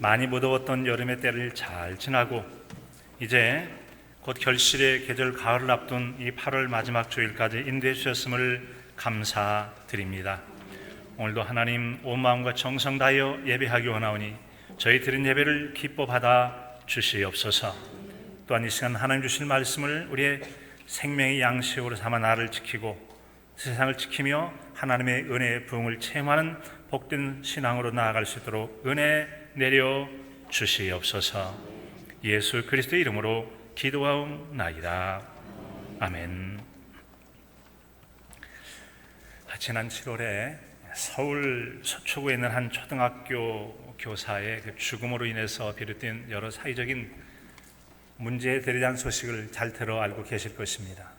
많이 무더웠던 여름의 때를 잘 지나고 이제 곧 결실의 계절 가을을 앞둔 이 8월 마지막 주일까지 인도해 주셨음을 감사드립니다. 오늘도 하나님 온 마음과 정성 다하여 예배하기 원하오니 저희 드린 예배를 기뻐 받아 주시옵소서. 또한 이 시간 하나님 주실 말씀을 우리의 생명의 양식으로 삼아 나를 지키고 세상을 지키며 하나님의 은혜의 부흥을 체험하는 복된 신앙으로 나아갈 수 있도록 은혜 내려 주시옵소서. 예수 그리스도의 이름으로 기도하옵나이다. 아멘. 지난 7월에 서울 서초구에 있는 한 초등학교 교사의 죽음으로 인해서 비롯된 여러 사회적인 문제에 대한 소식을 잘 들어 알고 계실 것입니다.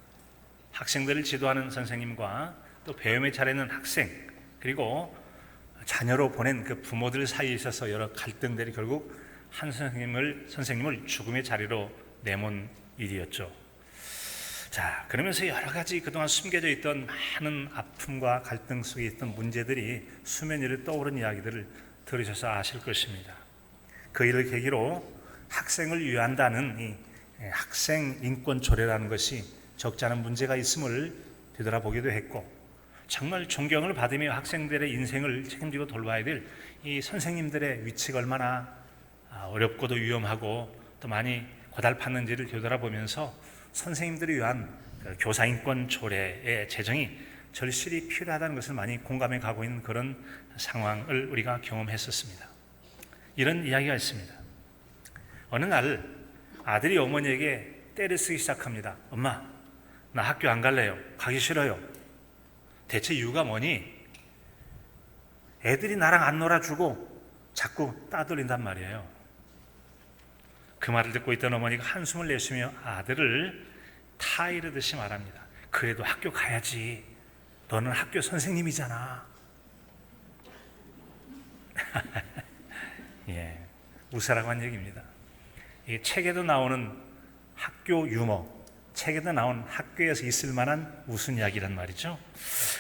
학생들을 지도하는 선생님과 또 배움에 잘하는 학생, 그리고 자녀로 보낸 그 부모들 사이에 있어서 여러 갈등들이 결국 한 선생님을 죽음의 자리로 내몬 일이었죠. 자, 그러면서 여러 가지 그동안 숨겨져 있던 많은 아픔과 갈등 속에 있던 문제들이 수면 위로 떠오른 이야기들을 들으셔서 아실 것입니다. 그 일을 계기로 학생을 위한다는 이 학생 인권 조례라는 것이 적지 않은 문제가 있음을 되돌아보기도 했고, 정말 존경을 받으며 학생들의 인생을 책임지고 돌봐야 될 이 선생님들의 위치가 얼마나 어렵고도 위험하고 또 많이 고달팠는지를 되돌아보면서 선생님들을 위한 교사 인권 조례의 제정이 절실히 필요하다는 것을 많이 공감해 가고 있는 그런 상황을 우리가 경험했었습니다. 이런 이야기가 있습니다. 어느 날 아들이 어머니에게 떼를 쓰기 시작합니다. 엄마, 나 학교 안 갈래요. 가기 싫어요. 대체 이유가 뭐니? 애들이 나랑 안 놀아주고 자꾸 따돌린단 말이에요. 그 말을 듣고 있던 어머니가 한숨을 내쉬며 아들을 타이르듯이 말합니다. 그래도 학교 가야지. 너는 학교 선생님이잖아. 예, 웃으라고 한 얘기입니다. 이 책에도 나오는 학교 유머, 책에도 나온 학교에서 있을 만한 웃은 이야기란 말이죠.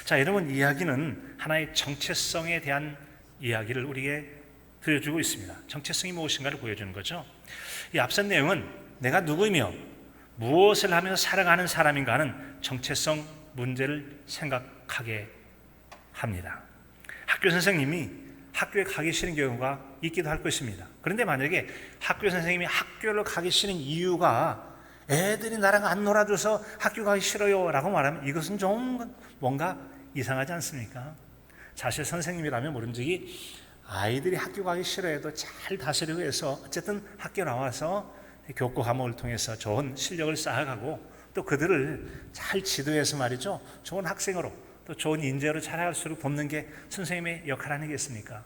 자, 여러분, 이야기는 하나의 정체성에 대한 이야기를 우리에게 들려주고 있습니다. 정체성이 무엇인가를 보여주는 거죠. 이 앞선 내용은 내가 누구이며 무엇을 하면서 살아가는 사람인가 하는 정체성 문제를 생각하게 합니다. 학교 선생님이 학교에 가기 싫은 경우가 있기도 할 것입니다. 그런데 만약에 학교 선생님이 학교를 가기 싫은 이유가 애들이 나랑 안 놀아줘서 학교 가기 싫어요 라고 말하면 이것은 좀 뭔가 이상하지 않습니까? 사실 선생님이라면 모름지기 아이들이 학교 가기 싫어해도 잘 다스리고 해서 어쨌든 학교 나와서 교과 과목을 통해서 좋은 실력을 쌓아가고 또 그들을 잘 지도해서 말이죠, 좋은 학생으로 또 좋은 인재로 자라갈수록 돕는 게 선생님의 역할 아니겠습니까?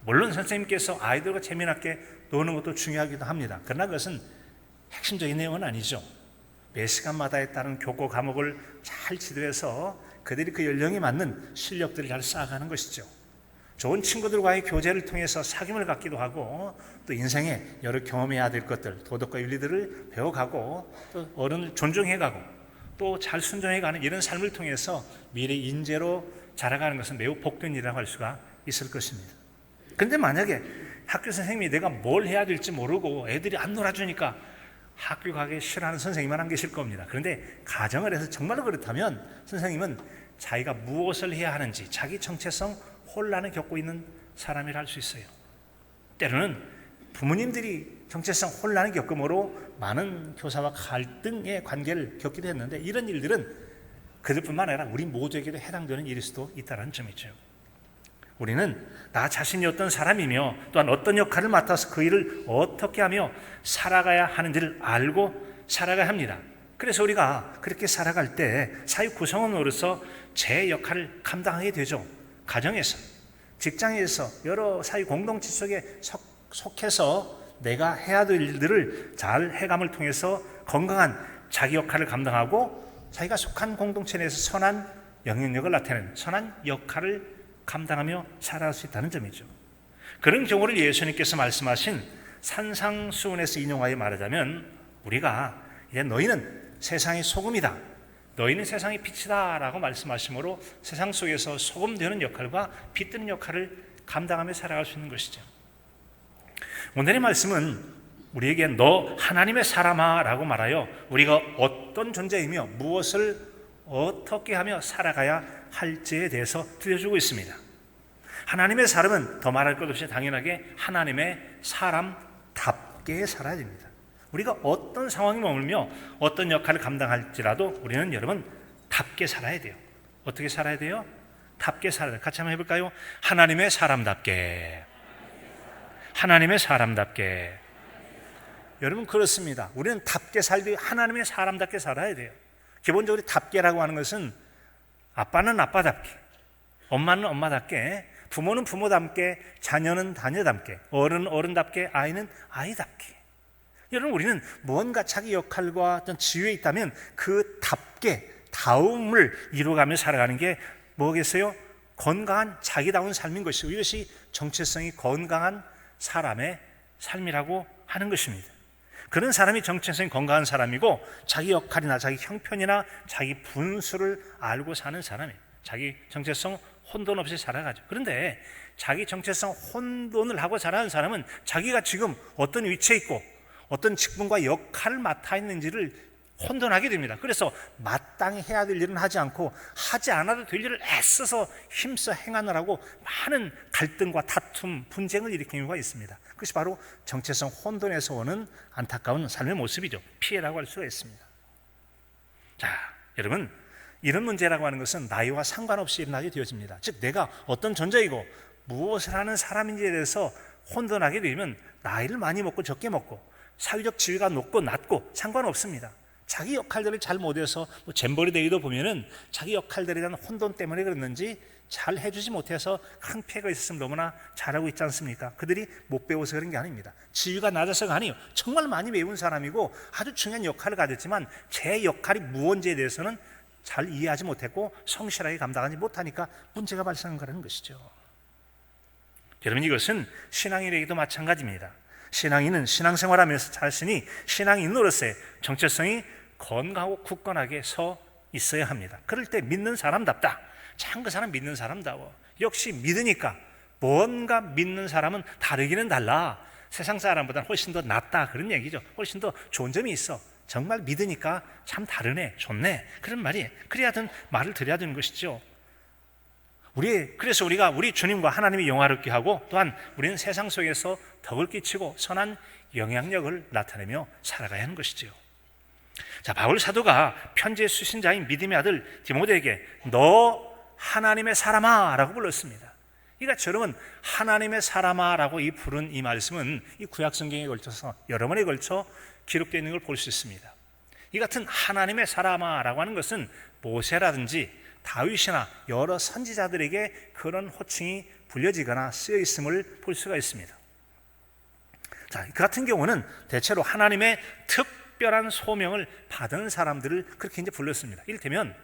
물론 선생님께서 아이들과 재미나게 노는 것도 중요하기도 합니다. 그러나 그것은 핵심적인 내용은 아니죠. 매 시간마다에 따른 교과 과목을 잘 지도해서 그들이 그 연령에 맞는 실력들을 잘 쌓아가는 것이죠. 좋은 친구들과의 교제를 통해서 사귐을 갖기도 하고 또 인생에 여러 경험해야 될 것들, 도덕과 윤리들을 배워가고 또 어른을 존중해가고 또 잘 순종해가는 이런 삶을 통해서 미래 인재로 자라가는 것은 매우 복된 일이라고 할 수가 있을 것입니다. 그런데 만약에 학교 선생님이 내가 뭘 해야 될지 모르고 애들이 안 놀아주니까 학교 가기 싫어하는 선생님은 안 계실 겁니다. 그런데 가정을 해서 정말로 그렇다면 선생님은 자기가 무엇을 해야 하는지 자기 정체성 혼란을 겪고 있는 사람이라 할 수 있어요. 때로는 부모님들이 정체성 혼란을 겪음으로 많은 교사와 갈등의 관계를 겪기도 했는데 이런 일들은 그들뿐만 아니라 우리 모두에게도 해당되는 일일 수도 있다는 점이죠. 우리는 나 자신이 어떤 사람이며 또한 어떤 역할을 맡아서 그 일을 어떻게 하며 살아가야 하는지를 알고 살아가야 합니다. 그래서 우리가 그렇게 살아갈 때 사회 구성원으로서 제 역할을 감당하게 되죠. 가정에서, 직장에서, 여러 사회 공동체 속에 속해서 내가 해야 될 일들을 잘 해감을 통해서 건강한 자기 역할을 감당하고 자기가 속한 공동체 내에서 선한 영향력을 나타내는 선한 역할을 감당하며 살아갈 수 있다는 점이죠. 그런 경우를 예수님께서 말씀하신 산상수훈에서 인용하여 말하자면 우리가 이제 너희는 세상의 소금이다, 너희는 세상의 빛이다 라고 말씀하심으로 세상 속에서 소금 되는 역할과 빛 되는 역할을 감당하며 살아갈 수 있는 것이죠. 오늘의 말씀은 우리에게 너 하나님의 사람아 라고 말하여 우리가 어떤 존재이며 무엇을 어떻게 하며 살아가야 할지에 대해서 들려주고 있습니다. 하나님의 사람은 더 말할 것 없이 당연하게 하나님의 사람답게 살아야 됩니다. 우리가 어떤 상황에 머물며 어떤 역할을 감당할지라도 우리는 여러분 답게 살아야 돼요. 어떻게 살아야 돼요? 답게 살아야 돼요. 같이 한번 해볼까요? 하나님의 사람답게. 하나님의 사람답게. 여러분 그렇습니다. 우리는 답게 살기 하나님의 사람답게 살아야 돼요. 기본적으로 답게라고 하는 것은 아빠는 아빠답게, 엄마는 엄마답게, 부모는 부모답게, 자녀는 자녀답게, 어른은 어른답게, 아이는 아이답게. 여러분 우리는 무언가 자기 역할과 어떤 지위에 있다면 그 답게, 다움을 이루어가며 살아가는 게 뭐겠어요? 건강한 자기다운 삶인 것이고 이것이 정체성이 건강한 사람의 삶이라고 하는 것입니다. 그런 사람이 정체성이 건강한 사람이고 자기 역할이나 자기 형편이나 자기 분수를 알고 사는 사람이에요. 자기 정체성 혼돈 없이 살아가죠. 그런데 자기 정체성 혼돈을 하고 살아가는 사람은 자기가 지금 어떤 위치에 있고 어떤 직분과 역할을 맡아 있는지를 혼돈하게 됩니다. 그래서 마땅히 해야 될 일은 하지 않고 하지 않아도 될 일을 애써서 힘써 행하느라고 많은 갈등과 다툼, 분쟁을 일으키는 경우가 있습니다. 그것이 바로 정체성 혼돈에서 오는 안타까운 삶의 모습이죠. 피해라고 할 수가 있습니다. 자, 여러분 이런 문제라고 하는 것은 나이와 상관없이 일어나게 되어집니다. 즉 내가 어떤 존재이고 무엇을 하는 사람인지에 대해서 혼돈하게 되면 나이를 많이 먹고 적게 먹고 사회적 지위가 높고 낮고 상관없습니다. 자기 역할들을 잘 못해서 잼버리 데이도 보면은 자기 역할들에 대한 혼돈 때문에 그랬는지 잘 해주지 못해서 큰 피해가 있었으면 너무나 잘하고 있지 않습니까? 그들이 못 배워서 그런 게 아닙니다. 지위가 낮아서가 아니에요. 정말 많이 배운 사람이고 아주 중요한 역할을 가졌지만 제 역할이 무언지에 대해서는 잘 이해하지 못했고 성실하게 감당하지 못하니까 문제가 발생한 거라는 것이죠. 여러분 이것은 신앙인에게도 마찬가지입니다. 신앙인은 신앙생활하면서 자신이 신앙인으로서의 정체성이 건강하고 굳건하게 서 있어야 합니다. 그럴 때 믿는 사람답다. 참 그 사람 믿는 사람다워. 역시 믿으니까 뭔가 믿는 사람은 다르기는 달라. 세상 사람보다 훨씬 더 낫다 그런 얘기죠. 훨씬 더 좋은 점이 있어. 정말 믿으니까 참 다르네, 좋네 그런 말이에요. 그래야 되는 말을 드려야 되는 것이죠. 그래서 우리가 우리 주님과 하나님이 영화롭게 하고 또한 우리는 세상 속에서 덕을 끼치고 선한 영향력을 나타내며 살아가야 하는 것이지요. 자, 바울 사도가 편지의 수신자인 믿음의 아들 디모데에게 너 하나님의 사람아 라고 불렀습니다. 그러니까 여러분 하나님의 사람아 라고 부른 이 말씀은 이 구약 성경에 걸쳐서 여러 번에 걸쳐 기록되어 있는 걸 볼 수 있습니다. 이 같은 하나님의 사람아 라고 하는 것은 모세라든지 다윗이나 여러 선지자들에게 그런 호칭이 불려지거나 쓰여 있음을 볼 수가 있습니다. 자, 그 같은 경우는 대체로 하나님의 특별한 소명을 받은 사람들을 그렇게 이제 불렀습니다. 이를테면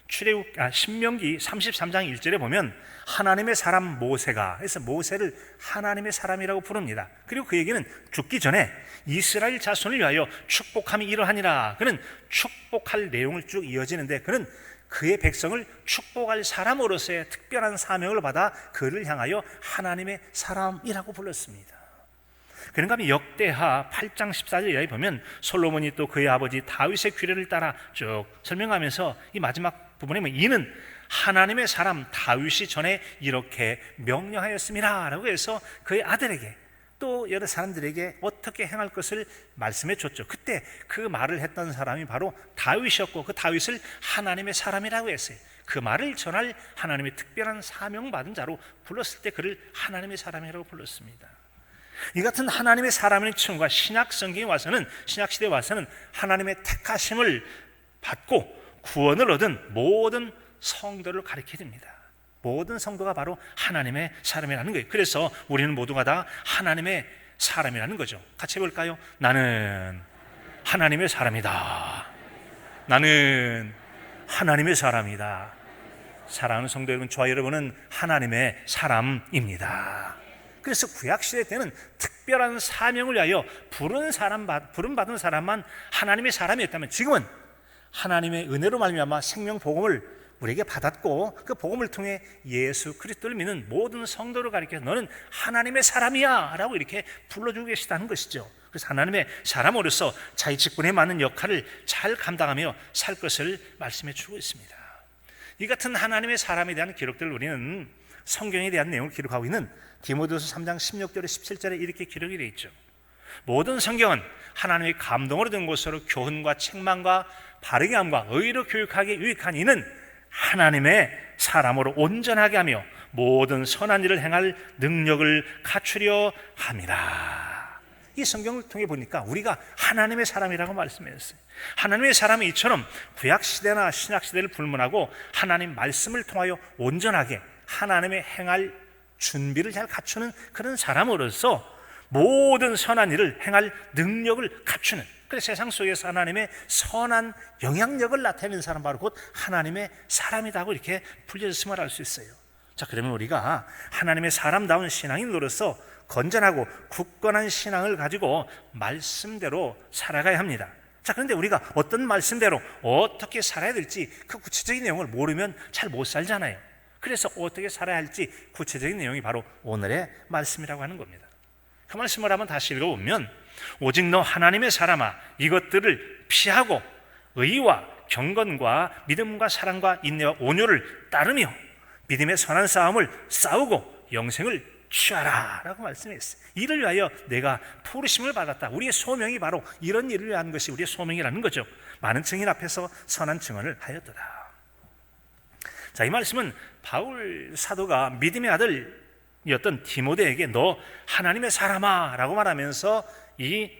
신명기 33장 1절에 보면 하나님의 사람 모세가 해서 모세를 하나님의 사람이라고 부릅니다. 그리고 그 얘기는 죽기 전에 이스라엘 자손을 위하여 축복함이 이러하니라. 그는 축복할 내용을 쭉 이어지는데 그는 그의 백성을 축복할 사람으로서의 특별한 사명을 받아 그를 향하여 하나님의 사람이라고 불렀습니다. 그런가 하면 역대하 8장 14절 이하에 보면 솔로몬이 또 그의 아버지 다윗의 규례를 따라 쭉 설명하면서 이 마지막 부분에 보면 이는 하나님의 사람 다윗이 전에 이렇게 명령하였습니다 라고 해서 그의 아들에게 또 여러 사람들에게 어떻게 행할 것을 말씀해 줬죠. 그때 그 말을 했던 사람이 바로 다윗이었고 그 다윗을 하나님의 사람이라고 했어요. 그 말을 전할 하나님의 특별한 사명받은 자로 불렀을 때 그를 하나님의 사람이라고 불렀습니다. 이 같은 하나님의 사람의 칭호가 신약 성경에 와서는 신약 시대에 와서는 하나님의 택하심을 받고 구원을 얻은 모든 성도를 가리키게 됩니다. 모든 성도가 바로 하나님의 사람이라는 거예요. 그래서 우리는 모두가 다 하나님의 사람이라는 거죠. 같이 해볼까요? 나는 하나님의 사람이다. 나는 하나님의 사람이다. 사랑하는 성도 여러분, 저와 여러분은 하나님의 사람입니다. 그래서 구약시대 때는 특별한 사명을 위하여 부름받은 사람만 하나님의 사람이었다면 지금은 하나님의 은혜로 말미암아 생명복음을 우리에게 받았고 그 복음을 통해 예수 그리스도를 믿는 모든 성도를 가리켜 너는 하나님의 사람이야 라고 이렇게 불러주고 계시다는 것이죠. 그래서 하나님의 사람으로서 자기 직분에 맞는 역할을 잘 감당하며 살 것을 말씀해 주고 있습니다. 이 같은 하나님의 사람에 대한 기록들을 우리는 성경에 대한 내용을 기록하고 있는 디모데후서 3장 16절에 17절에 이렇게 기록이 되어 있죠. 모든 성경은 하나님의 감동으로 된 것으로 교훈과 책망과 바르게 함과 의로 교육하기에 유익한 이는 하나님의 사람으로 온전하게 하며 모든 선한 일을 행할 능력을 갖추려 함이라. 이 성경을 통해 보니까 우리가 하나님의 사람이라고 말씀했어요. 하나님의 사람이 이처럼 구약시대나 신약시대를 불문하고 하나님 말씀을 통하여 온전하게 하나님의 행할 준비를 잘 갖추는 그런 사람으로서 모든 선한 일을 행할 능력을 갖추는, 그래서 세상 속에서 하나님의 선한 영향력을 나타내는 사람, 바로 곧 하나님의 사람이라고 이렇게 불려졌음을 알 수 있어요. 자, 그러면 우리가 하나님의 사람다운 신앙인으로서 건전하고 굳건한 신앙을 가지고 말씀대로 살아가야 합니다. 자, 그런데 우리가 어떤 말씀대로 어떻게 살아야 될지 그 구체적인 내용을 모르면 잘 못 살잖아요. 그래서 어떻게 살아야 할지 구체적인 내용이 바로 오늘의 말씀이라고 하는 겁니다. 그 말씀을 한번 다시 읽어보면, 오직 너 하나님의 사람아 이것들을 피하고 의와 경건과 믿음과 사랑과 인내와 온유를 따르며 믿음의 선한 싸움을 싸우고 영생을 취하라 라고 말씀했어요. 이를 위하여 내가 부르심을 받았다. 우리의 소명이 바로 이런 일을 위한 것이 우리의 소명이라는 거죠. 많은 증인 앞에서 선한 증언을 하였도다. 자, 이 말씀은 바울 사도가 믿음의 아들이었던 디모데에게 너 하나님의 사람아 라고 말하면서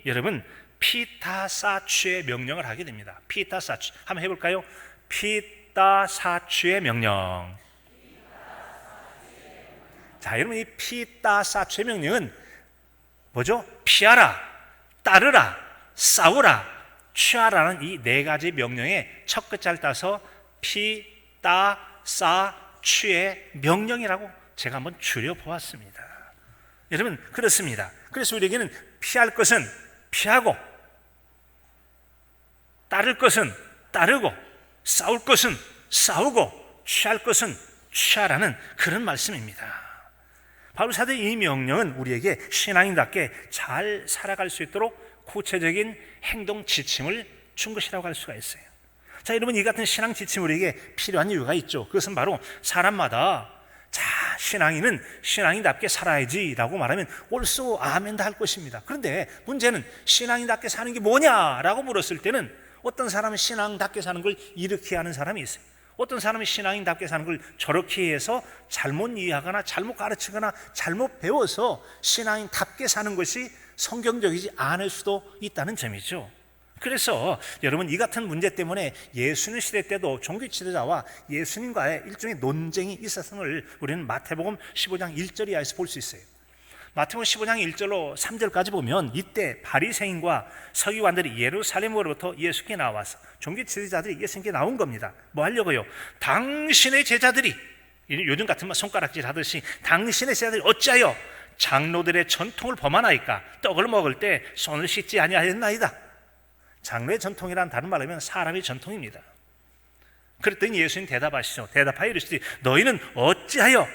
여러분 피타사추의 명령을 하게 됩니다. 피타사추 한번 해볼까요? 피타사추의 명령. 자, 여러분 이 피타사추의 명령은 뭐죠? 피하라, 따르라, 싸우라, 취하라는 이 네 가지 명령의 첫 글자를 따서 피타사추의 명령이라고 제가 한번 줄여보았습니다. 여러분 그렇습니다. 그래서 우리에게는 피할 것은 피하고, 따를 것은 따르고, 싸울 것은 싸우고, 취할 것은 취하라는 그런 말씀입니다. 바울 사도의 이 명령은 우리에게 신앙인답게 잘 살아갈 수 있도록 구체적인 행동 지침을 준 것이라고 할 수가 있어요. 자, 여러분 이 같은 신앙 지침이 우리에게 필요한 이유가 있죠. 그것은 바로 사람마다 자, 신앙인은 신앙인답게 살아야지 라고 말하면 옳소 아멘 다 할 것입니다. 그런데 문제는 신앙인답게 사는 게 뭐냐라고 물었을 때는 어떤 사람은 신앙답게 사는 걸 이렇게 하는 사람이 있어요. 어떤 사람이 신앙인답게 사는 걸 저렇게 해서 잘못 이해하거나 잘못 가르치거나 잘못 배워서 신앙인답게 사는 것이 성경적이지 않을 수도 있다는 점이죠. 그래서 여러분 이 같은 문제 때문에 예수님 시대 때도 종교 지도자와 예수님과의 일종의 논쟁이 있었음을 우리는 마태복음 15장 1절 이하에서 볼 수 있어요. 마태복음 15장 1절로 3절까지 보면 이때 바리새인과 서기관들이 예루살렘으로부터 예수께 나와서 종교 지도자들이 예수님께 나온 겁니다. 뭐 하려고요? 당신의 제자들이, 요즘 같은 손가락질 하듯이 당신의 제자들이 어찌하여 장로들의 전통을 범하나이까? 떡을 먹을 때 손을 씻지 아니하였나이다. 장로의 전통이란 다른 말로 하면 사람의 전통입니다. 그랬더니 예수님 대답하시죠. 대답하여 이르시되 너희는 어찌하여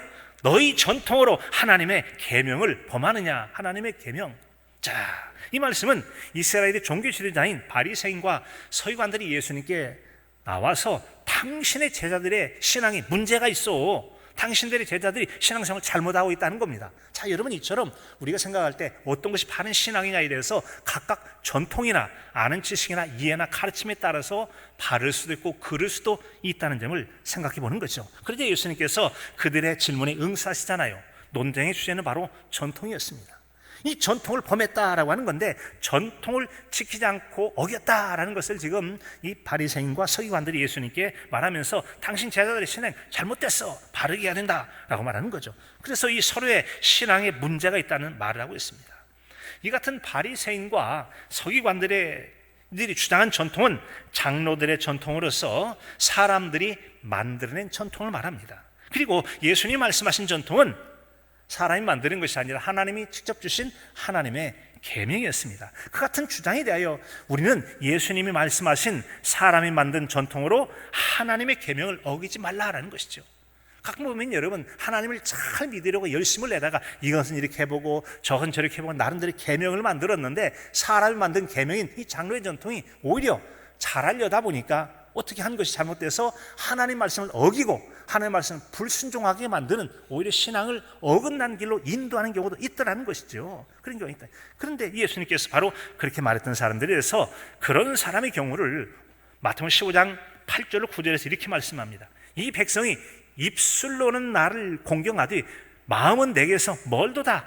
너희 전통으로 하나님의 계명을 범하느냐. 하나님의 계명. 자, 이 말씀은 이스라엘의 종교 지도자인 바리새인과 서기관들이 예수님께 나와서 당신의 제자들의 신앙에 문제가 있어, 당신들의 제자들이 신앙생활을 잘못하고 있다는 겁니다. 자, 여러분 이처럼 우리가 생각할 때 어떤 것이 바른 신앙이냐에 대해서 각각 전통이나 아는 지식이나 이해나 가르침에 따라서 바를 수도 있고 그를 수도 있다는 점을 생각해 보는 거죠. 그런데 예수님께서 그들의 질문에 응수하시잖아요. 논쟁의 주제는 바로 전통이었습니다. 이 전통을 범했다라고 하는 건데 전통을 지키지 않고 어겼다라는 것을 지금 이 바리새인과 서기관들이 예수님께 말하면서 당신 제자들의 신앙 잘못됐어, 바르게 해야 된다라고 말하는 거죠. 그래서 이 서로의 신앙에 문제가 있다는 말을 하고 있습니다. 이 같은 바리새인과 서기관들이 주장한 전통은 장로들의 전통으로서 사람들이 만들어낸 전통을 말합니다. 그리고 예수님이 말씀하신 전통은 사람이 만드는 것이 아니라 하나님이 직접 주신 하나님의 계명이었습니다. 그 같은 주장에 대하여 우리는 예수님이 말씀하신 사람이 만든 전통으로 하나님의 계명을 어기지 말라라는 것이죠. 가끔 보면 여러분, 하나님을 잘 믿으려고 열심을 내다가 이것은 이렇게 해보고 저건 저렇게 해보고 나름대로 계명을 만들었는데, 사람이 만든 계명인 이 장로의 전통이 오히려 잘하려다 보니까 어떻게 한 것이 잘못돼서 하나님 말씀을 어기고 하나님 말씀을 불순종하게 만드는, 오히려 신앙을 어긋난 길로 인도하는 경우도 있더라는 것이죠. 그런 경우가 있다. 그런데 예수님께서 바로 그렇게 말했던 사람들에 대해서 그런 사람의 경우를 마태복음 15장 8절로 9절에서 이렇게 말씀합니다. 이 백성이 입술로는 나를 공경하되 마음은 내게서 멀도다.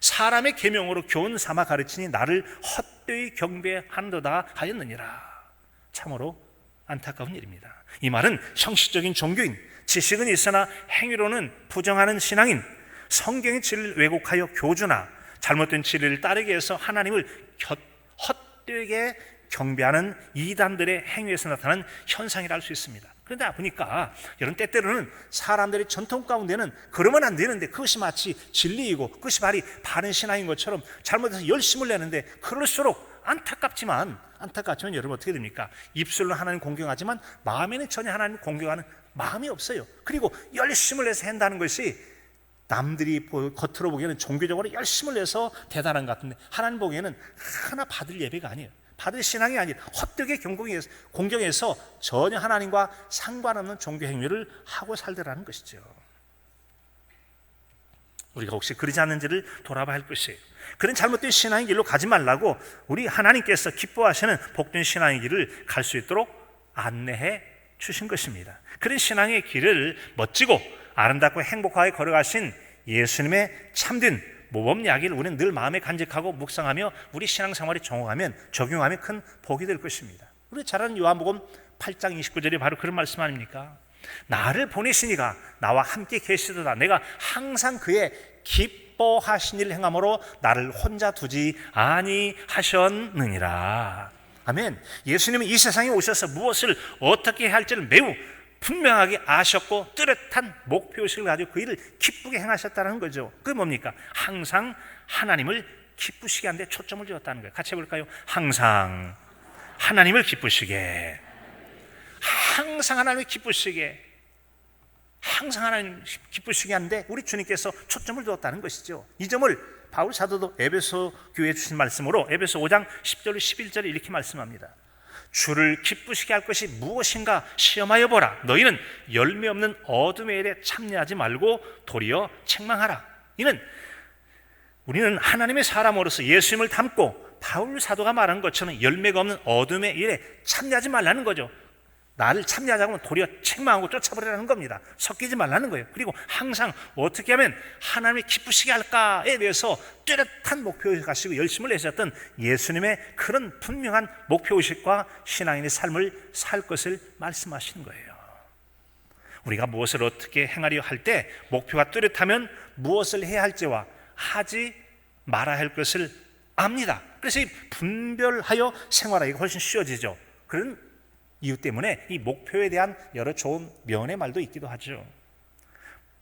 사람의 계명으로 교훈 삼아 가르치니 나를 헛되이 경배한도다 하였느니라. 참으로 안타까운 일입니다. 이 말은 형식적인 종교인, 지식은 있으나 행위로는 부정하는 신앙인, 성경의 진리를 왜곡하여 교주나 잘못된 진리를 따르게 해서 하나님을 헛되게 경배하는 이단들의 행위에서 나타나는 현상이라 할 수 있습니다. 그런데 보니까 여러분, 때때로는 사람들의 전통 가운데는 그러면 안 되는데 그것이 마치 진리이고 그것이 바른 신앙인 것처럼 잘못해서 열심을 내는데, 그럴수록 안타깝지만 여러분 어떻게 됩니까? 입술로 하나님 공경하지만 마음에는 전혀 하나님 공경하는 마음이 없어요. 그리고 열심을 내서 한다는 것이 남들이 겉으로 보기에는 종교적으로 열심을 내서 대단한 것 같은데, 하나님 보기에는 하나 받을 예배가 아니에요. 받을 신앙이 아니라 헛되게 공경해서 전혀 하나님과 상관없는 종교 행위를 하고 살더라는 것이죠. 우리가 혹시 그러지 않는지를 돌아봐야 할 것이에요. 그런 잘못된 신앙의 길로 가지 말라고 우리 하나님께서 기뻐하시는 복된 신앙의 길을 갈 수 있도록 안내해 주신 것입니다. 그런 신앙의 길을 멋지고 아름답고 행복하게 걸어가신 예수님의 참된 모범 이야기를 우리는 늘 마음에 간직하고 묵상하며 우리 신앙생활에 적용하면 큰 복이 될 것입니다. 우리 잘 아는 요한복음 8장 29절이 바로 그런 말씀 아닙니까? 나를 보내시니가 나와 함께 계시도다. 내가 항상 그의 기뻐하신 일을 행함으로 나를 혼자 두지 아니하셨느니라. 아멘. 예수님은 이 세상에 오셔서 무엇을 어떻게 할지를 매우 분명하게 아셨고 뚜렷한 목표의식을 가지고 그 일을 기쁘게 행하셨다는 거죠. 그게 뭡니까? 항상 하나님을 기쁘시게 하는 데 초점을 두었다는 거예요. 같이 해볼까요? 항상 하나님을 기쁘시게, 항상 하나님을 기쁘시게, 항상 하나님 기쁘시게 하는데 우리 주님께서 초점을 두었다는 것이죠. 이 점을 바울 사도도 에베소 교회에 주신 말씀으로 에베소 5장 10절 11절에 이렇게 말씀합니다. 주를 기쁘시게 할 것이 무엇인가 시험하여 보라. 너희는 열매 없는 어둠의 일에 참여하지 말고 도리어 책망하라. 이는 우리는 하나님의 사람으로서 예수님을 닮고 바울 사도가 말한 것처럼 열매가 없는 어둠의 일에 참여하지 말라는 거죠. 나를 참여하자고 하면 도리어 책망하고 쫓아버리라는 겁니다. 섞이지 말라는 거예요. 그리고 항상 어떻게 하면 하나님이 기쁘시게 할까에 대해서 뚜렷한 목표의식을 가지고 열심을 내셨던 예수님의 그런 분명한 목표의식과 신앙인의 삶을 살 것을 말씀하시는 거예요. 우리가 무엇을 어떻게 행하려 할 때 목표가 뚜렷하면 무엇을 해야 할지와 하지 말아야 할 것을 압니다. 그래서 분별하여 생활하기가 훨씬 쉬워지죠. 그런 이유 때문에 이 목표에 대한 여러 좋은 면의 말도 있기도 하죠.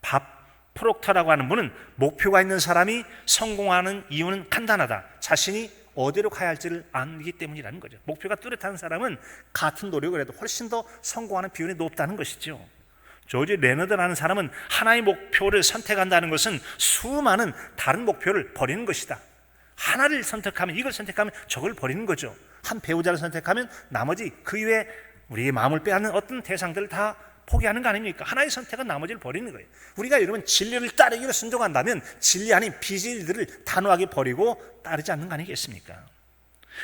밥 프록터라고 하는 분은 목표가 있는 사람이 성공하는 이유는 간단하다. 자신이 어디로 가야 할지를 알기 때문이라는 거죠. 목표가 뚜렷한 사람은 같은 노력을 해도 훨씬 더 성공하는 비율이 높다는 것이죠. 조지 레너드라는 사람은 하나의 목표를 선택한다는 것은 수많은 다른 목표를 버리는 것이다. 하나를 선택하면, 이걸 선택하면 저걸 버리는 거죠. 한 배우자를 선택하면 나머지 그 이외에 우리의 마음을 빼앗는 어떤 대상들을 다 포기하는 거 아닙니까? 하나의 선택은 나머지를 버리는 거예요. 우리가 여러분 진리를 따르기로 순종한다면 진리 아닌 비진리들을 단호하게 버리고 따르지 않는 거 아니겠습니까?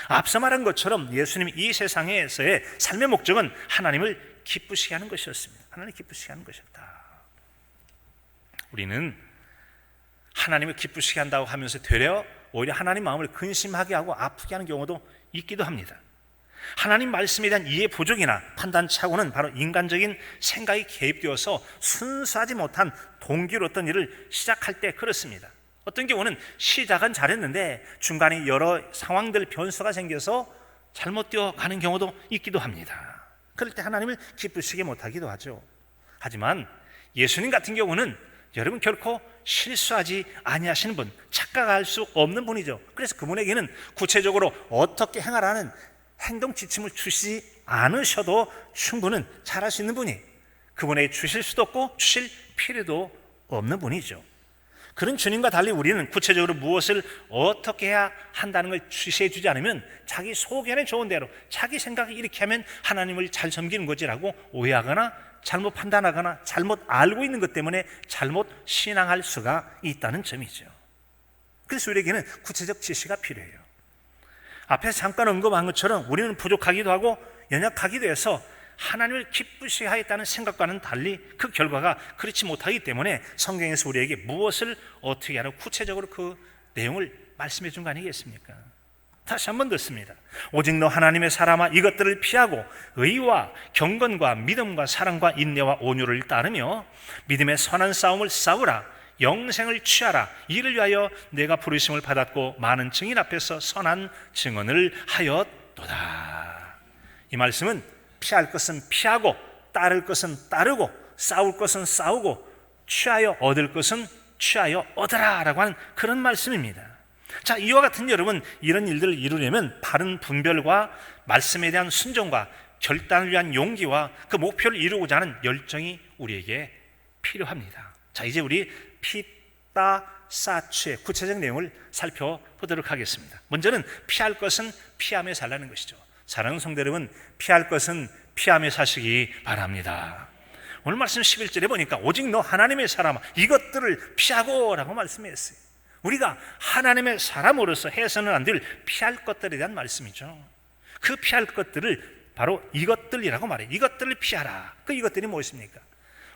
앞서 말한 것처럼 예수님이 이 세상에서의 삶의 목적은 하나님을 기쁘시게 하는 것이었습니다. 하나님을 기쁘시게 하는 것이었다. 우리는 하나님을 기쁘시게 한다고 하면서 되려 오히려 하나님 마음을 근심하게 하고 아프게 하는 경우도 있기도 합니다. 하나님 말씀에 대한 이해 부족이나 판단 착오는 바로 인간적인 생각이 개입되어서 순수하지 못한 동기로 어떤 일을 시작할 때 그렇습니다. 어떤 경우는 시작은 잘했는데 중간에 여러 상황들 변수가 생겨서 잘못되어 가는 경우도 있기도 합니다. 그럴 때 하나님을 기쁘시게 못하기도 하죠. 하지만 예수님 같은 경우는 여러분 결코 실수하지 아니하시는 분, 착각할 수 없는 분이죠. 그래서 그분에게는 구체적으로 어떻게 행하라는 행동 지침을 주시지 않으셔도 충분히 잘할 수 있는 분이, 그분에게 주실 수도 없고 주실 필요도 없는 분이죠. 그런 주님과 달리 우리는 구체적으로 무엇을 어떻게 해야 한다는 걸 주시해 주지 않으면 자기 속에는 좋은 대로 자기 생각이 이렇게 하면 하나님을 잘 섬기는 거지라고 오해하거나 잘못 판단하거나 잘못 알고 있는 것 때문에 잘못 신앙할 수가 있다는 점이죠. 그래서 우리에게는 구체적 지시가 필요해요. 앞에서 잠깐 언급한 것처럼 우리는 부족하기도 하고 연약하기도 해서 하나님을 기쁘시게 하겠다는 생각과는 달리 그 결과가 그렇지 못하기 때문에 성경에서 우리에게 무엇을 어떻게 하라고 구체적으로 그 내용을 말씀해 준 거 아니겠습니까? 다시 한번 듣습니다. 오직 너 하나님의 사람아, 이것들을 피하고 의와 경건과 믿음과 사랑과 인내와 온유를 따르며 믿음의 선한 싸움을 싸우라. 영생을 취하라. 이를 위하여 내가 부르심을 받았고 많은 증인 앞에서 선한 증언을 하였도다. 이 말씀은 피할 것은 피하고 따를 것은 따르고 싸울 것은 싸우고 취하여 얻을 것은 취하여 얻으라 라고 하는 그런 말씀입니다. 자, 이와 같은 여러분, 이런 일들을 이루려면 바른 분별과 말씀에 대한 순종과 결단을 위한 용기와 그 목표를 이루고자 하는 열정이 우리에게 필요합니다. 자, 이제 우리 피따사취의 구체적 내용을 살펴보도록 하겠습니다. 먼저는 피할 것은 피하며 살라는 것이죠. 사랑하는 성도 여러분, 피할 것은 피하며 사시기 바랍니다. 오늘 말씀 11절에 보니까 오직 너 하나님의 사람아, 이것들을 피하고 라고 말씀했어요. 우리가 하나님의 사람으로서 해서는 안 될 피할 것들에 대한 말씀이죠. 그 피할 것들을 바로 이것들이라고 말해요. 이것들을 피하라. 그 이것들이 무엇입니까?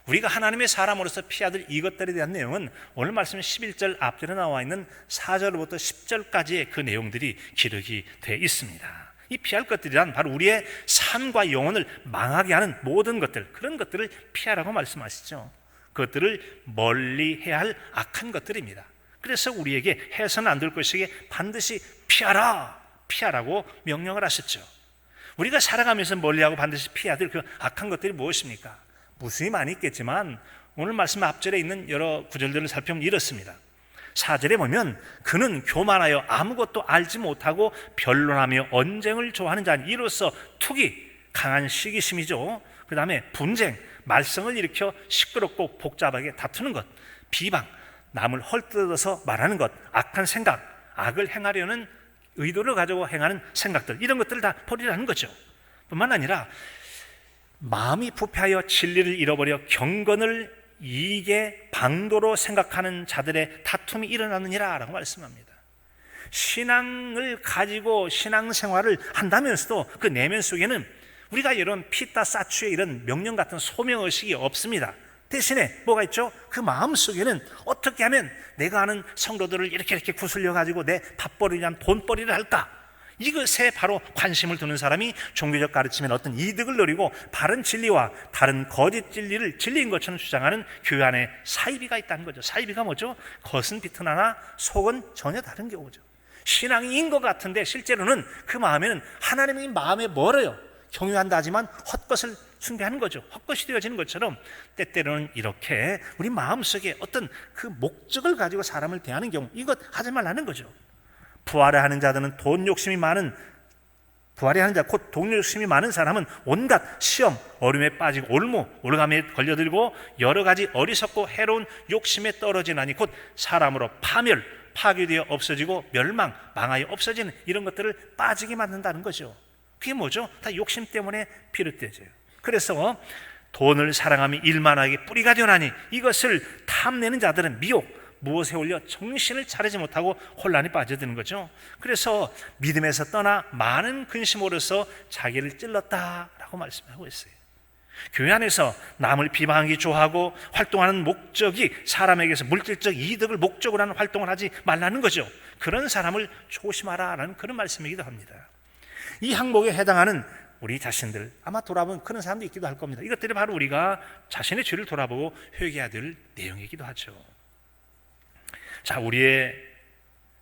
우리가 하나님의 사람으로서 피해야 될 이것들에 대한 내용은 오늘 말씀 11절 앞절에 나와 있는 4절부터 10절까지의 그 내용들이 기록이 되어 있습니다. 이 피할 것들이란 바로 우리의 삶과 영혼을 망하게 하는 모든 것들, 그런 것들을 피하라고 말씀하시죠. 그것들을 멀리 해야 할 악한 것들입니다. 그래서 우리에게 해서는 안 될 것이기에 반드시 피하라, 피하라고 명령을 하셨죠. 우리가 살아가면서 멀리하고 반드시 피해야 될 그 악한 것들이 무엇입니까? 무수히 많이 있겠지만 오늘 말씀 앞절에 있는 여러 구절들을 살펴보면 이렇습니다. 4절에 보면 그는 교만하여 아무것도 알지 못하고 변론하며 언쟁을 좋아하는 자니 이로써 투기, 강한 시기심이죠. 그 다음에 분쟁, 말썽을 일으켜 시끄럽고 복잡하게 다투는 것, 비방, 남을 헐뜯어서 말하는 것, 악한 생각, 악을 행하려는 의도를 가지고 행하는 생각들, 이런 것들을 다 버리라는 거죠. 뿐만 아니라 마음이 부패하여 진리를 잃어버려 경건을 이익의 방도로 생각하는 자들의 다툼이 일어나느니라 라고 말씀합니다. 신앙을 가지고 신앙생활을 한다면서도 그 내면 속에는 우리가 이런 피따사추의 이런 명령 같은 소명의식이 없습니다. 대신에 뭐가 있죠? 그 마음 속에는 어떻게 하면 내가 아는 성도들을 이렇게 구슬려 가지고 내 밥벌이란 돈벌이를 할까? 이것에 바로 관심을 두는 사람이 종교적 가르침에 어떤 이득을 노리고 바른 진리와 다른 거짓 진리를 진리인 것처럼 주장하는 교회 안에 사이비가 있다는 거죠. 사이비가 뭐죠? 겉은 비트나나 속은 전혀 다른 경우죠. 신앙인 것 같은데 실제로는 그 마음에는 하나님의 마음에 멀어요. 경유한다 하지만 헛것을 숭배하는 거죠. 헛것이 되어지는 것처럼 때때로는 이렇게 우리 마음속에 어떤 그 목적을 가지고 사람을 대하는 경우, 이것 하지 말라는 거죠. 부활을 하는 자들은 돈 욕심이 많은, 부활을 하는 자 곧 돈 욕심이 많은 사람은 온갖 시험, 어려움에 빠지고 올감에 걸려들고 여러 가지 어리석고 해로운 욕심에 떨어지나니 곧 사람으로 파괴되어 없어지고 멸망, 망하여 없어지는 이런 것들을 빠지게 만든다는 거죠. 그게 뭐죠? 다 욕심 때문에 비롯되죠. 그래서 돈을 사랑하며 일만하게 뿌리가 되나니 이것을 탐내는 자들은 미혹, 무엇에 올려 정신을 차리지 못하고 혼란에 빠져드는 거죠. 그래서 믿음에서 떠나 많은 근심으로서 자기를 찔렀다라고 말씀하고 있어요. 교회 안에서 남을 비방하기 좋아하고 활동하는 목적이 사람에게서 물질적 이득을 목적으로 하는 활동을 하지 말라는 거죠. 그런 사람을 조심하라라는 그런 말씀이기도 합니다. 이 항목에 해당하는 우리 자신들 아마 돌아보면 그런 사람도 있기도 할 겁니다. 이것들이 바로 우리가 자신의 죄를 돌아보고 회개해야 될 내용이기도 하죠. 자, 우리의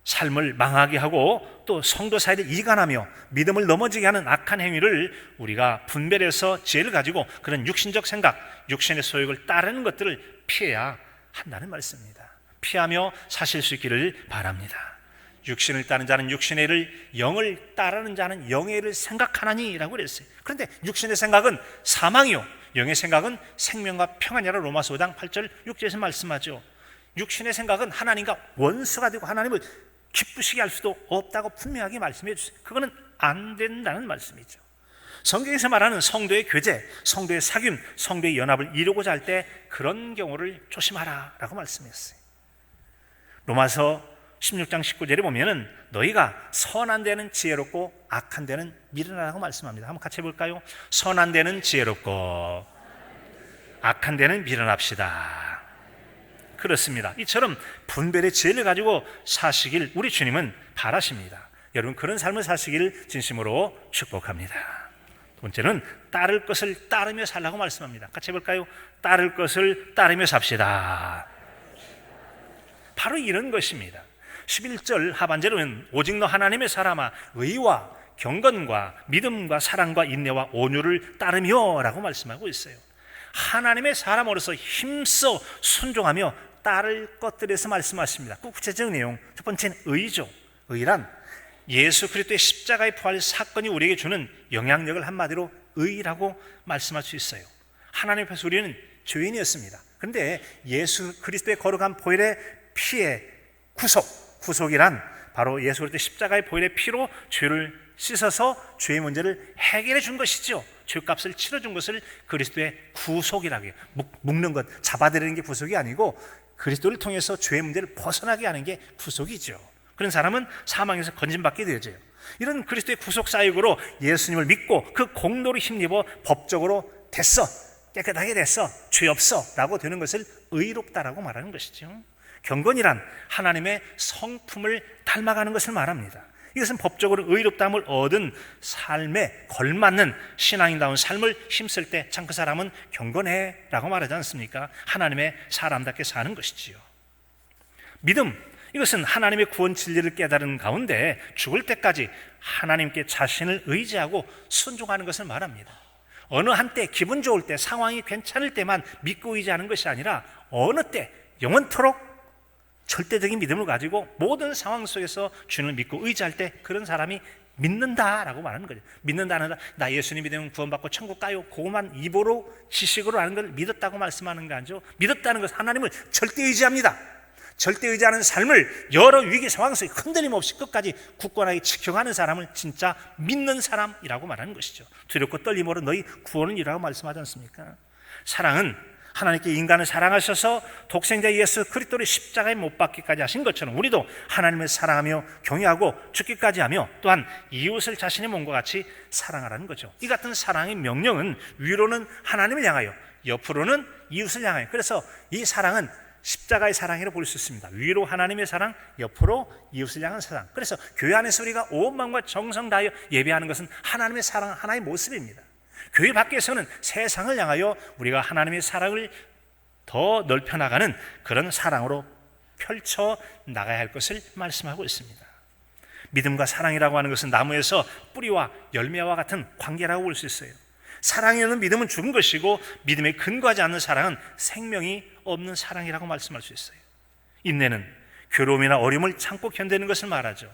삶을 망하게 하고 또 성도 사이를 이간하며 믿음을 넘어지게 하는 악한 행위를 우리가 분별해서 지혜를 가지고 그런 육신적 생각, 육신의 소욕을 따르는 것들을 피해야 한다는 말씀입니다. 피하며 사실 수 있기를 바랍니다. 육신을 따르는 자는 육신의 일을, 영을 따르는 자는 영의 일을 생각하나니 라고 그랬어요. 그런데 육신의 생각은 사망이요 영의 생각은 생명과 평안이라 로마서 5장 8절 6절에서 말씀하죠. 육신의 생각은 하나님과 원수가 되고 하나님을 기쁘시게 할 수도 없다고 분명하게 말씀해 주세요. 그거는 안 된다는 말씀이죠. 성경에서 말하는 성도의 교제, 성도의 사귐, 성도의 연합을 이루고자 할 때 그런 경우를 조심하라 라고 말씀했어요. 로마서 16장 19절에 보면은 너희가 선한 데는 지혜롭고 악한 데는 미련하라고 말씀합니다. 한번 같이 해볼까요? 선한 데는 지혜롭고 악한 데는 미련합시다. 그렇습니다. 이처럼 분별의 지혜를 가지고 사시길 우리 주님은 바라십니다. 여러분 그런 삶을 사시기를 진심으로 축복합니다. 두 번째는 따를 것을 따르며 살라고 말씀합니다. 같이 해볼까요? 따를 것을 따르며 삽시다. 바로 이런 것입니다. 11절 하반절은 오직 너 하나님의 사람아 의와 경건과 믿음과 사랑과 인내와 온유를 따르며 라고 말씀하고 있어요. 하나님의 사람으로서 힘써 순종하며 따를 것들에서 말씀하십니다. 구체적인 내용, 첫 번째는 의죠. 의란 예수 그리스도의 십자가의 부활 사건이 우리에게 주는 영향력을 한마디로 의라고 말씀할 수 있어요. 하나님 앞에서 우리는 죄인이었습니다. 그런데 예수 그리스도의 거룩한 보혈의 피의 구속이란 바로 예수 그리스도의 십자가의 보혈의 피로 죄를 씻어서 죄의 문제를 해결해 준 것이죠. 죄값을 치러준 것을 그리스도의 구속이라고 해요. 묶는 것, 잡아들이는 게 구속이 아니고 그리스도를 통해서 죄의 문제를 벗어나게 하는 게 구속이죠. 그런 사람은 사망에서 건진받게 되어져요. 이런 그리스도의 구속 사역으로 예수님을 믿고 그 공로를 힘입어 법적으로 됐어, 깨끗하게 됐어, 죄 없어 라고 되는 것을 의롭다라고 말하는 것이죠. 경건이란 하나님의 성품을 닮아가는 것을 말합니다. 이것은 법적으로 의롭다함을 얻은 삶에 걸맞는 신앙인다운 삶을 힘쓸 때 참 그 사람은 경건해 라고 말하지 않습니까? 하나님의 사람답게 사는 것이지요. 믿음, 이것은 하나님의 구원 진리를 깨달은 가운데 죽을 때까지 하나님께 자신을 의지하고 순종하는 것을 말합니다. 어느 한때 기분 좋을 때 상황이 괜찮을 때만 믿고 의지하는 것이 아니라 어느 때 영원토록 절대적인 믿음을 가지고 모든 상황 속에서 주님을 믿고 의지할 때 그런 사람이 믿는다라고 말하는 거죠. 믿는다는 나 예수님 믿으면 구원받고 천국 가요. 그것만 입으로 지식으로 아는 걸 믿었다고 말씀하는 거 아니죠. 믿었다는 것은 하나님을 절대 의지합니다. 절대 의지하는 삶을 여러 위기 상황 속에 흔들림 없이 끝까지 굳건하게 지켜가는 사람을 진짜 믿는 사람이라고 말하는 것이죠. 두렵고 떨림으로 너희 구원은 이라고 말씀하지 않습니까? 사랑은 하나님께 인간을 사랑하셔서 독생자 예수 그리스도를 십자가에 못 박기까지 하신 것처럼 우리도 하나님을 사랑하며 경외하고 죽기까지 하며 또한 이웃을 자신의 몸과 같이 사랑하라는 거죠. 이 같은 사랑의 명령은 위로는 하나님을 향하여 옆으로는 이웃을 향하여, 그래서 이 사랑은 십자가의 사랑이라고 볼 수 있습니다. 위로 하나님의 사랑, 옆으로 이웃을 향한 사랑. 그래서 교회 안에서 우리가 온 마음과 정성 다하여 예배하는 것은 하나님의 사랑 하나의 모습입니다. 교회 밖에서는 세상을 향하여 우리가 하나님의 사랑을 더 넓혀나가는 그런 사랑으로 펼쳐 나가야 할 것을 말씀하고 있습니다. 믿음과 사랑이라고 하는 것은 나무에서 뿌리와 열매와 같은 관계라고 볼 수 있어요. 사랑이 없는 믿음은 죽은 것이고 믿음에 근거하지 않는 사랑은 생명이 없는 사랑이라고 말씀할 수 있어요. 인내는 괴로움이나 어려움을 참고 견디는 것을 말하죠.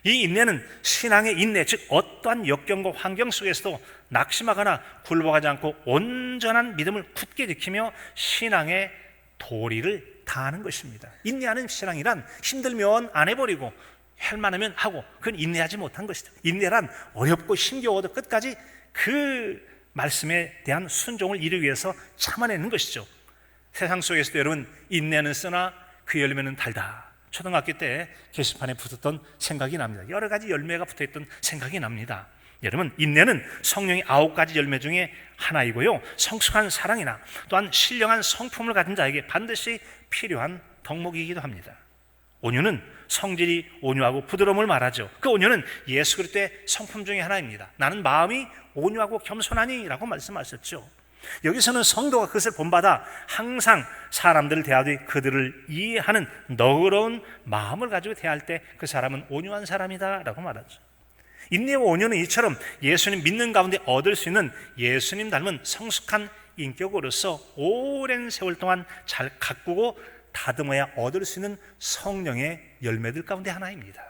이 인내는 신앙의 인내, 즉 어떠한 역경과 환경 속에서도 낙심하거나 굴복하지 않고 온전한 믿음을 굳게 지키며 신앙의 도리를 다하는 것입니다. 인내하는 신앙이란 힘들면 안 해버리고 할만하면 하고, 그건 인내하지 못한 것이다. 인내란 어렵고 힘겨워도 끝까지 그 말씀에 대한 순종을 이루기 위해서 참아내는 것이죠. 세상 속에서도 여러분 인내는 쓰나 그 열매는 달다. 초등학교 때 게시판에 붙었던 생각이 납니다. 여러 가지 열매가 붙어있던 생각이 납니다. 여러분 인내는 성령의 9가지 열매 중에 하나이고요, 성숙한 사랑이나 또한 신령한 성품을 가진 자에게 반드시 필요한 덕목이기도 합니다. 온유는 성질이 온유하고 부드러움을 말하죠. 그 온유는 예수 그리스도의 성품 중에 하나입니다. 나는 마음이 온유하고 겸손하니 라고 말씀하셨죠. 여기서는 성도가 그것을 본받아 항상 사람들을 대하되 그들을 이해하는 너그러운 마음을 가지고 대할 때 그 사람은 온유한 사람이다 라고 말하죠. 인내와 온유는 이처럼 예수님 믿는 가운데 얻을 수 있는 예수님 닮은 성숙한 인격으로서 오랜 세월 동안 잘 가꾸고 다듬어야 얻을 수 있는 성령의 열매들 가운데 하나입니다.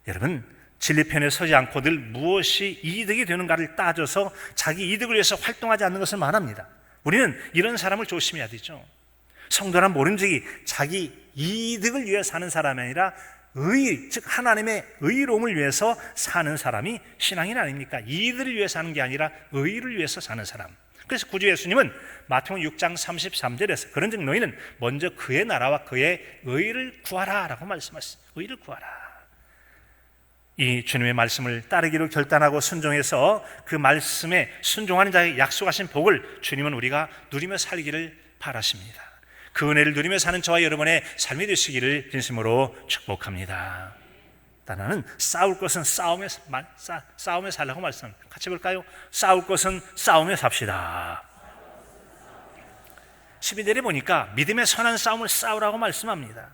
여러분, 진리편에 서지 않고 늘 무엇이 이득이 되는가를 따져서 자기 이득을 위해서 활동하지 않는 것을 말합니다. 우리는 이런 사람을 조심해야 되죠. 성도란 모름지기 자기 이득을 위해 사는 사람이 아니라 의, 즉 하나님의 의로움을 위해서 사는 사람이 신앙인 아닙니까? 이익을 위해 사는 게 아니라 의를 위해서 사는 사람. 그래서 구주 예수님은 마태복음 6장 33절에서 그런즉 너희는 먼저 그의 나라와 그의 의를 구하라 라고 말씀하셨습니다. 의를 구하라. 이 주님의 말씀을 따르기로 결단하고 순종해서 그 말씀에 순종하는 자에게 약속하신 복을 주님은 우리가 누리며 살기를 바라십니다. 그 은혜를 누리며 사는 저와 여러분의 삶이 되시기를 진심으로 축복합니다. 나는 싸울 것은 싸우며 살라고 말씀합니다. 같이 볼까요? 싸울 것은 싸우며 삽시다. 12절에 보니까 믿음의 선한 싸움을 싸우라고 말씀합니다.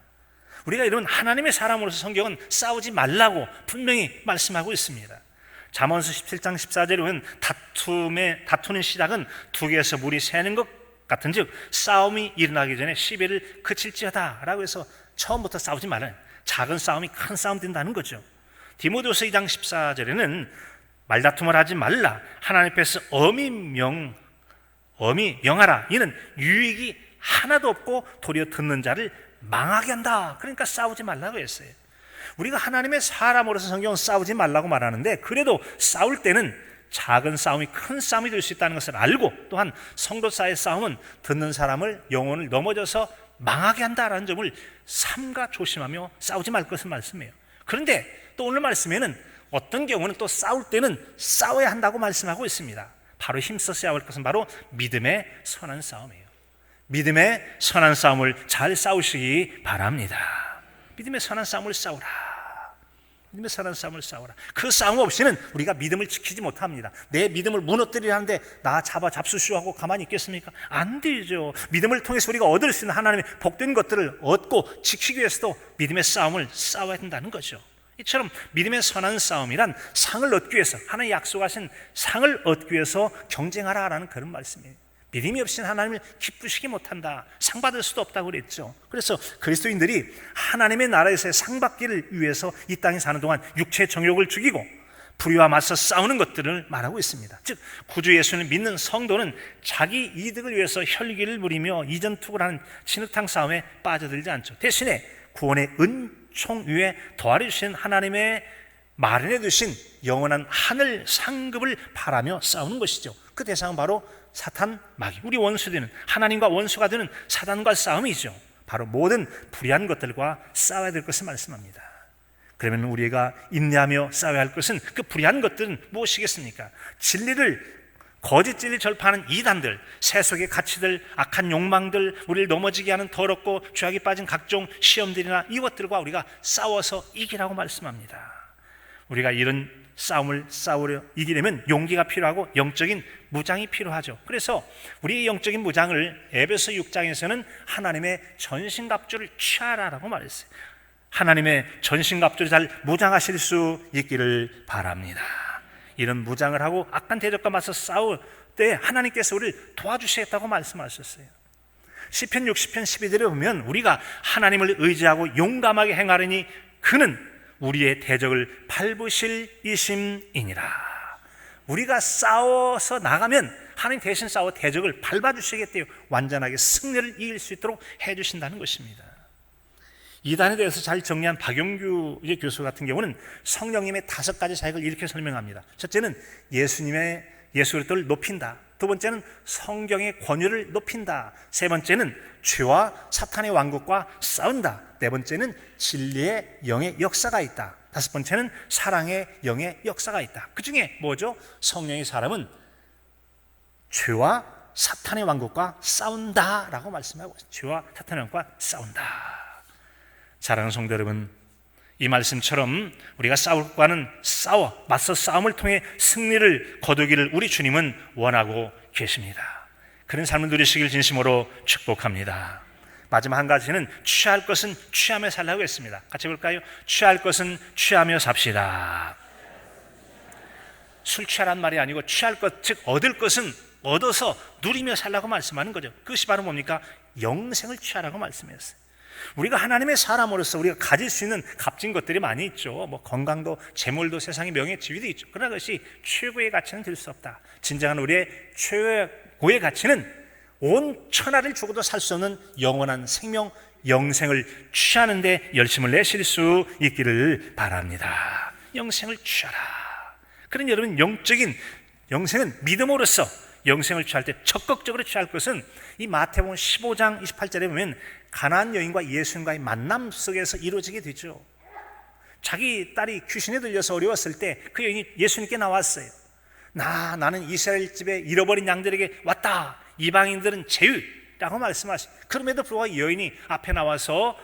우리가 이런 하나님의 사람으로서 성경은 싸우지 말라고 분명히 말씀하고 있습니다. 잠언서 17장 14절에 보면 다투는 시작은 두개에서 물이 새는 것 같은즉 싸움이 일어나기 전에 시비를 그칠지어다 라고 해서 처음부터 싸우지 말아요. 작은 싸움이 큰 싸움 된다는 거죠. 디모데후서 2장 14절에는 말다툼을 하지 말라. 하나님 앞에서 엄히 명하라. 이는 유익이 하나도 없고 도리어 듣는 자를 망하게 한다. 그러니까 싸우지 말라고 했어요. 우리가 하나님의 사람으로서 성경은 싸우지 말라고 말하는데 그래도 싸울 때는 작은 싸움이 큰 싸움이 될 수 있다는 것을 알고 또한 성도 사이의 싸움은 듣는 사람을 영혼을 넘어져서 망하게 한다라는 점을 삼가 조심하며 싸우지 말 것을 말씀해요. 그런데 또 오늘 말씀에는 어떤 경우는 또 싸울 때는 싸워야 한다고 말씀하고 있습니다. 바로 힘써 싸워야 할 것은 바로 믿음의 선한 싸움이에요. 믿음의 선한 싸움을 잘 싸우시기 바랍니다. 믿음의 선한 싸움을 싸우라. 믿음의 선한 싸움을 싸우라. 그 싸움 없이는 우리가 믿음을 지키지 못합니다. 내 믿음을 무너뜨리려 하는데 나 잡수시하고 가만히 있겠습니까? 안 되죠. 믿음을 통해서 우리가 얻을 수 있는 하나님의 복된 것들을 얻고 지키기 위해서도 믿음의 싸움을 싸워야 된다는 거죠. 이처럼 믿음의 선한 싸움이란 상을 얻기 위해서 하나님 약속하신 상을 얻기 위해서 경쟁하라라는 그런 말씀이에요. 믿음이 없이는 하나님을 기쁘시게 못한다. 상 받을 수도 없다고 그랬죠. 그래서 그리스도인들이 하나님의 나라에서의 상 받기를 위해서 이 땅에 사는 동안 육체의 정욕을 죽이고 불의와 맞서 싸우는 것들을 말하고 있습니다. 즉 구주 예수를 믿는 성도는 자기 이득을 위해서 혈기를 부리며 이전투구를 하는 진흙탕 싸움에 빠져들지 않죠. 대신에 구원의 은총 위에 더하여 주신 하나님의 마련해 두신 영원한 하늘 상급을 바라며 싸우는 것이죠. 그 대상은 바로 사탄, 마귀, 우리 원수되는 하나님과 원수가 되는 사단과 싸움이죠. 바로 모든 불의한 것들과 싸워야 될 것을 말씀합니다. 그러면 우리가 인내하며 싸워야 할 것은 그 불의한 것들은 무엇이겠습니까? 거짓 진리 절파하는 이단들, 세속의 가치들, 악한 욕망들, 우리를 넘어지게 하는 더럽고 죄악에 빠진 각종 시험들이나 이것들과 우리가 싸워서 이기라고 말씀합니다. 우리가 이런 싸움을 싸우려 이기려면 용기가 필요하고 영적인 무장이 필요하죠. 그래서 우리의 영적인 무장을 에베소 6장에서는 하나님의 전신갑주를 취하라라고 말했어요. 하나님의 전신갑주를 잘 무장하실 수 있기를 바랍니다. 이런 무장을 하고 악한 대적과 맞서 싸울 때 하나님께서 우리를 도와주시겠다고 말씀하셨어요. 시편 60편 12절에 보면 우리가 하나님을 의지하고 용감하게 행하려니 그는 우리의 대적을 밟으실 이심이니라. 우리가 싸워서 나가면 하나님 대신 싸워 대적을 밟아주시겠대요. 완전하게 승리를 이길 수 있도록 해주신다는 것입니다. 이단에 대해서 잘 정리한 박용규 교수 같은 경우는 성령님의 5가지 자격을 이렇게 설명합니다. 첫째는 예수 그리스도를 높인다. 두 번째는 성경의 권위를 높인다. 세 번째는 죄와 사탄의 왕국과 싸운다. 네 번째는 진리의 영의 역사가 있다. 다섯 번째는 사랑의 영의 역사가 있다. 그 중에 뭐죠? 성령의 사람은 죄와 사탄의 왕국과 싸운다라고 말씀하고 있습니다. 죄와 사탄의 왕국과 싸운다. 사랑하는 성도 여러분, 이 말씀처럼 우리가 싸울 것과는 맞서 싸움을 통해 승리를 거두기를 우리 주님은 원하고 계십니다. 그런 삶을 누리시길 진심으로 축복합니다. 마지막 한 가지는 취할 것은 취하며 살라고 했습니다. 같이 볼까요? 취할 것은 취하며 삽시다. 술 취하란 말이 아니고 취할 것, 즉 얻을 것은 얻어서 누리며 살라고 말씀하는 거죠. 그것이 바로 뭡니까? 영생을 취하라고 말씀했어요. 우리가 하나님의 사람으로서 우리가 가질 수 있는 값진 것들이 많이 있죠. 뭐 건강도, 재물도, 세상의 명예, 지위도 있죠. 그러나 그것이 최고의 가치는 될 수 없다. 진정한 우리의 최고의 가치는 온 천하를 주고도 살 수 없는 영원한 생명, 영생을 취하는 데 열심을 내실 수 있기를 바랍니다. 영생을 취하라. 그러니 여러분, 영적인 영생은 믿음으로써 영생을 취할 때 적극적으로 취할 것은 이 마태복음 15장 28절에 보면 가나안 여인과 예수님과의 만남 속에서 이루어지게 되죠. 자기 딸이 귀신에 들려서 어려웠을 때 그 여인이 예수님께 나왔어요. 나는 이스라엘 집에 잃어버린 양들에게 왔다. 이방인들은 제위라고 말씀하십니다. 그럼에도 불구하고 여인이 앞에 나와서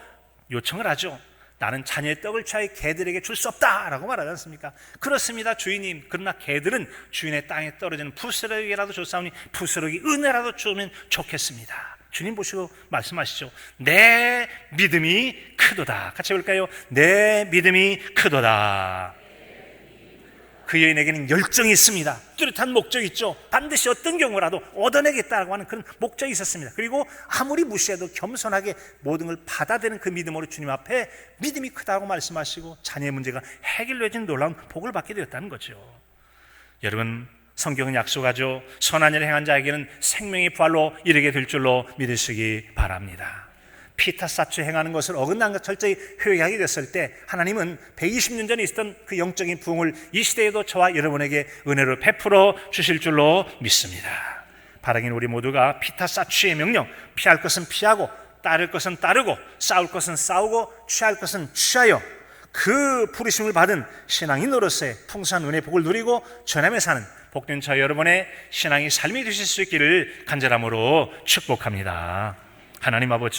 요청을 하죠. 나는 자녀의 떡을 취하여 개들에게 줄 수 없다라고 말하지 않습니까? 그렇습니다, 주인님. 그러나 개들은 주인의 땅에 떨어지는 부스러기라도 줬사오니 부스러기 은혜라도 주면 좋겠습니다. 주님 보시고 말씀하시죠. 내 믿음이 크도다. 같이 볼까요? 내 믿음이 크도다. 그 여인에게는 열정이 있습니다. 뚜렷한 목적이 있죠. 반드시 어떤 경우라도 얻어내겠다고 하는 그런 목적이 있었습니다. 그리고 아무리 무시해도 겸손하게 모든 걸 받아들이는 그 믿음으로 주님 앞에 믿음이 크다고 말씀하시고 자녀의 문제가 해결되어진 놀라운 복을 받게 되었다는 거죠. 여러분, 성경은 약속하죠. 선한 일을 행한 자에게는 생명의 부활로 이르게 될 줄로 믿으시기 바랍니다. 피타사추 행하는 것을 어긋난 것 철저히 회개하게 됐을 때 하나님은 120년 전에 있었던 그 영적인 부흥을 이 시대에도 저와 여러분에게 은혜로 베풀어 주실 줄로 믿습니다. 바라긴 우리 모두가 피타사추의 명령, 피할 것은 피하고 따를 것은 따르고 싸울 것은 싸우고 취할 것은 취하여 그 부르심을 받은 신앙인으로서의 풍성한 은혜 복을 누리고 전하며 사는 복된 저 여러분의 신앙이 삶이 되실 수 있기를 간절함으로 축복합니다. 하나님 아버지,